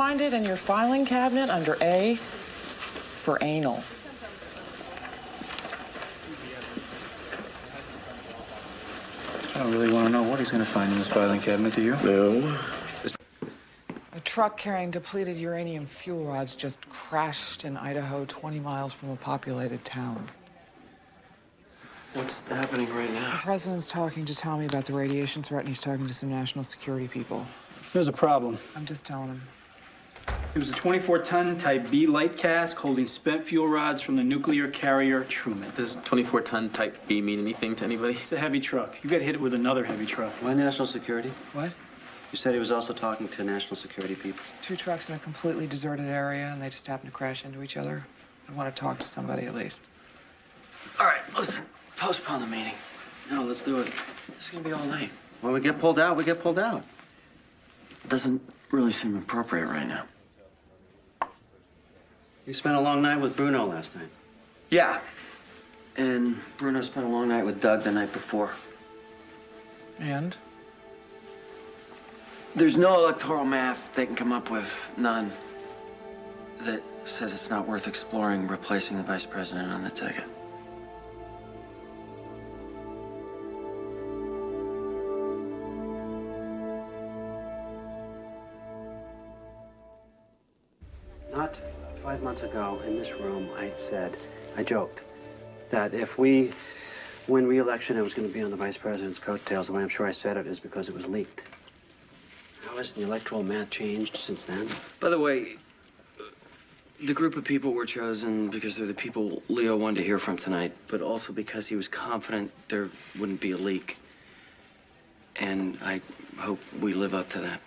find it in your filing cabinet under A for anal. I don't really want to know what he's going to find in his filing cabinet, do you? No. A truck carrying depleted uranium fuel rods just crashed in Idaho, 20 miles from a populated town. What's happening right The now? president's talking to Tommy about the radiation threat, and he's talking to some national security people. There's a problem. I'm just telling him. It was a 24-ton Type B light cask holding spent fuel rods from the nuclear carrier Truman. Does 24-ton Type B mean anything to anybody? It's a heavy truck. You got hit it with another heavy truck. Why national security? What? You said he was also talking to national security people. 2 trucks in a completely deserted area, and they just happen to crash into each other. I want to talk to somebody at least. All right, let's postpone the meeting. No, let's do it. It's gonna be all night. When we get pulled out, we get pulled out. Doesn't really seem appropriate right now. You spent a long night with Bruno last night. Yeah. And Bruno spent a long night with Doug the night before. And? There's no electoral math they can come up with, none, that says it's not worth exploring replacing the vice president on the ticket. Not 5 months ago in this room, I joked that if we win re-election, it was going to be on the vice president's coattails. The way I'm sure I said it is because it was leaked. How has the electoral math changed since then? By the way, the group of people were chosen because they're the people Leo wanted to hear from tonight, but also because he was confident there wouldn't be a leak. And I hope we live up to that.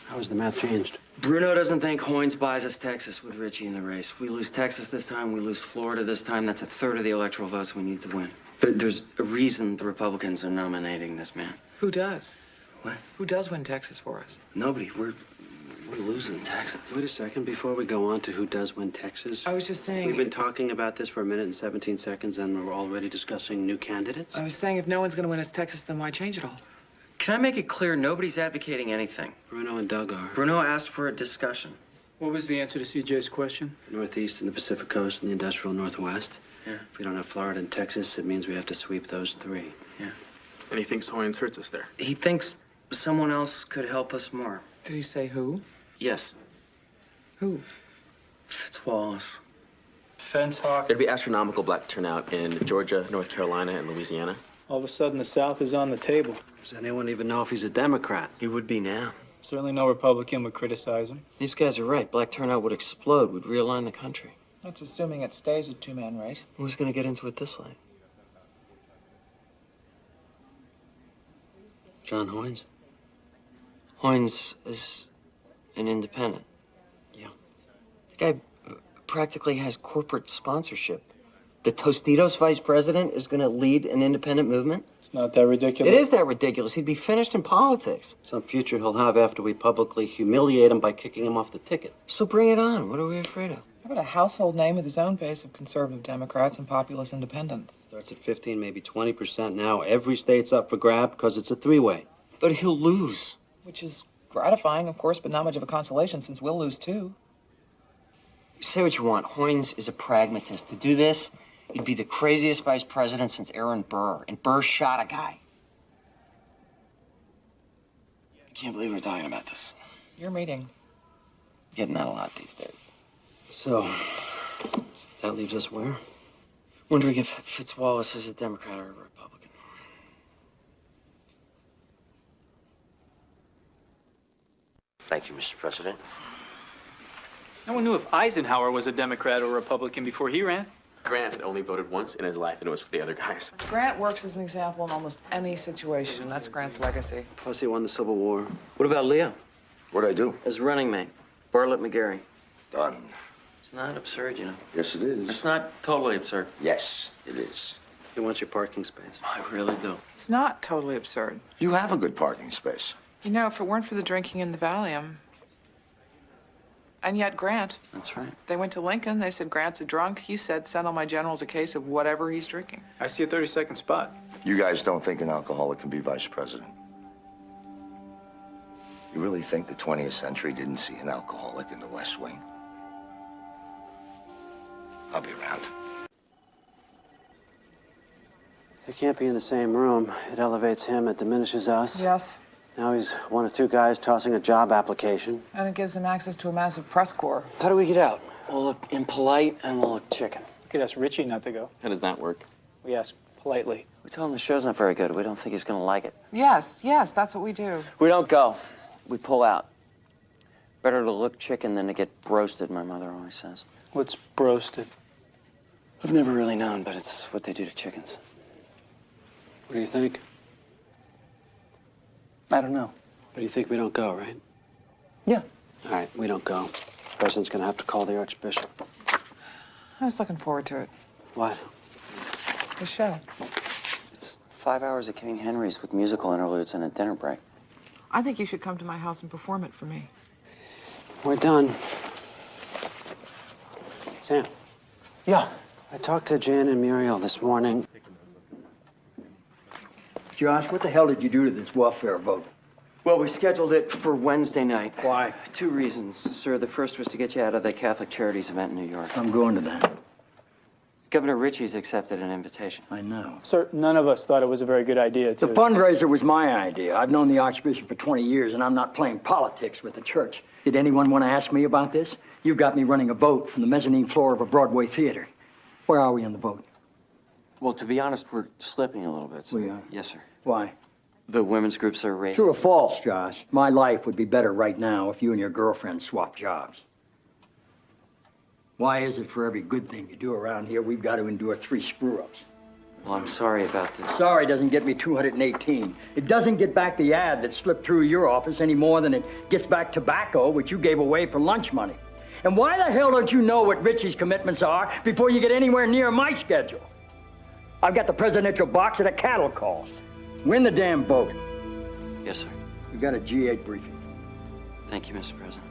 How has the math changed? Bruno doesn't think Hoynes buys us Texas with Richie in the race. We lose Texas this time, we lose Florida this time. That's a third of the electoral votes we need to win. But there's a reason the Republicans are nominating this man. Who does? What? Who does win Texas for us? Nobody. We're losing Texas. Wait a second, before we go on to who does win Texas. I was just saying... We've been talking about this for a minute and 17 seconds, and we're already discussing new candidates? I was saying if no one's going to win us Texas, then why change it all? Can I make it clear nobody's advocating anything? Bruno and Doug are. Bruno asked for a discussion. What was the answer to CJ's question? Northeast and the Pacific Coast and the industrial Northwest. Yeah. If we don't have Florida and Texas, it means we have to sweep those 3. Yeah. And he thinks Hoynes hurts us there. He thinks someone else could help us more. Did he say who? Yes. Who? Fitzwallace. Fence hawk. There'd be astronomical black turnout in Georgia, North Carolina, and Louisiana. All of a sudden, the South is on the table. Does anyone even know if he's a Democrat? He would be now. Certainly no Republican would criticize him. These guys are right. Black turnout would explode. We'd realign the country. That's assuming it stays a 2-man race. Who's gonna get into it this late? John Hoynes? Hoynes is an independent. Yeah. The guy practically has corporate sponsorship. The Tostitos vice president is gonna lead an independent movement? It's not that ridiculous. It is that ridiculous. He'd be finished in politics. Some future he'll have after we publicly humiliate him by kicking him off the ticket. So bring it on. What are we afraid of? How about a household name with his own base of conservative Democrats and populist independents? Starts at 15, maybe 20% now. Every state's up for grab because it's a 3-way. But he'll lose. Which is gratifying, of course, but not much of a consolation since we'll lose too. Say what you want. Hoynes is a pragmatist. To do this, he'd be the craziest vice president since Aaron Burr. And Burr shot a guy. I can't believe we're talking about this. Your meeting. Getting that a lot these days. So, that leaves us where? Wondering if Fitzwallace is a Democrat or a Republican. Thank you, Mr. President. No one knew if Eisenhower was a Democrat or Republican before he ran. Grant had only voted once in his life, and it was for the other guys. Grant works as an example in almost any situation. That's Grant's legacy. Plus, he won the Civil War. What about Leo? What'd I do? As running mate. Bartlett McGarry. Done. It's not absurd, you know. Yes, it is. It's not totally absurd. Yes, it is. He wants your parking space. I really do. It's not totally absurd. You have a good parking space. You know, if it weren't for the drinking in the Valium, and yet Grant, That's right. they went to Lincoln, they said Grant's a drunk. He said, send all my generals a case of whatever he's drinking. I see a 30-second spot. You guys don't think an alcoholic can be vice president? You really think the 20th century didn't see an alcoholic in the West Wing? I'll be around. They can't be in the same room. It elevates him, it diminishes us. Yes. Now he's one of two guys tossing a job application. And it gives him access to a massive press corps. How do we get out? We'll look impolite and we'll look chicken. You could ask Richie not to go. How does that work? We ask politely. We tell him the show's not very good. We don't think he's gonna like it. Yes, that's what we do. We don't go. We pull out. Better to look chicken than to get broasted, my mother always says. What's broasted? I've never really known, but it's what they do to chickens. What do you think? I don't know. But you think we don't go, right? Yeah. All right, we don't go. The president's gonna have to call the Archbishop. I was looking forward to it. What? The show. It's 5 hours of King Henry's with musical interludes and a dinner break. I think you should come to my house and perform it for me. We're done. Sam. Yeah. I talked to Jan and Muriel this morning. Josh, what the hell did you do to this welfare vote? Well, we scheduled it for Wednesday night. Why? 2 reasons, sir. The first was to get you out of the Catholic Charities event in New York. I'm going to that. Governor Ritchie's accepted an invitation. I know. Sir, none of us thought it was a very good idea to... The fundraiser was my idea. I've known the Archbishop for 20 years, and I'm not playing politics with the church. Did anyone want to ask me about this? You got me running a vote from the mezzanine floor of a Broadway theater. Where are we on the vote? Well, to be honest, we're slipping a little bit, sir. We are? Yes, sir. Why? The women's groups are racist. True or false, Josh? My life would be better right now if you and your girlfriend swapped jobs. Why is it for every good thing you do around here, we've got to endure 3 screw-ups? Well, I'm sorry about this. Sorry doesn't get me 218. It doesn't get back the ad that slipped through your office any more than it gets back tobacco, which you gave away for lunch money. And why the hell don't you know what Richie's commitments are before you get anywhere near my schedule? I've got the presidential box at a cattle call. Win the damn vote. Yes, sir. We've got a G8 briefing. Thank you, Mr. President.